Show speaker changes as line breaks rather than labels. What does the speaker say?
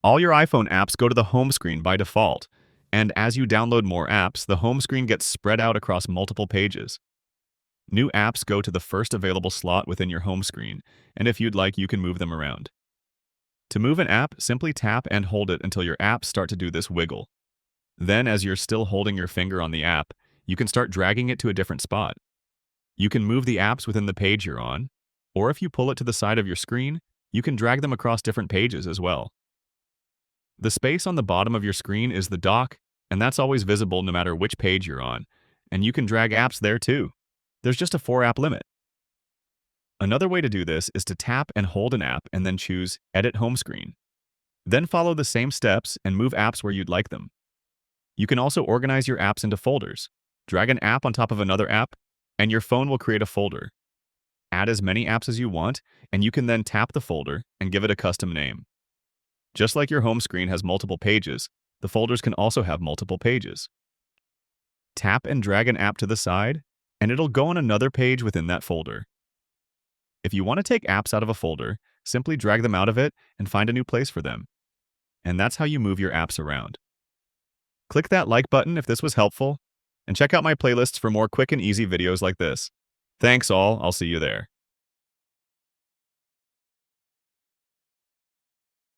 All your iPhone apps go to the home screen by default, and as you download more apps, the home screen gets spread out across multiple pages. New apps go to the first available slot within your home screen, and if you'd like, you can move them around. To move an app, simply tap and hold it until your apps start to do this wiggle. Then, as you're still holding your finger on the app, you can start dragging it to a different spot. You can move the apps within the page you're on, or if you pull it to the side of your screen, you can drag them across different pages as well. The space on the bottom of your screen is the dock, and that's always visible no matter which page you're on, and you can drag apps there too. There's just a 4-app limit. Another way to do this is to tap and hold an app and then choose Edit Home Screen. Then follow the same steps and move apps where you'd like them. You can also organize your apps into folders. Drag an app on top of another app, and your phone will create a folder. Add as many apps as you want, and you can then tap the folder and give it a custom name. Just like your home screen has multiple pages, the folders can also have multiple pages. Tap and drag an app to the side, and it'll go on another page within that folder. If you want to take apps out of a folder, simply drag them out of it and find a new place for them. And that's how you move your apps around. Click that like button if this was helpful, and check out my playlists for more quick and easy videos like this. Thanks all, I'll see you there.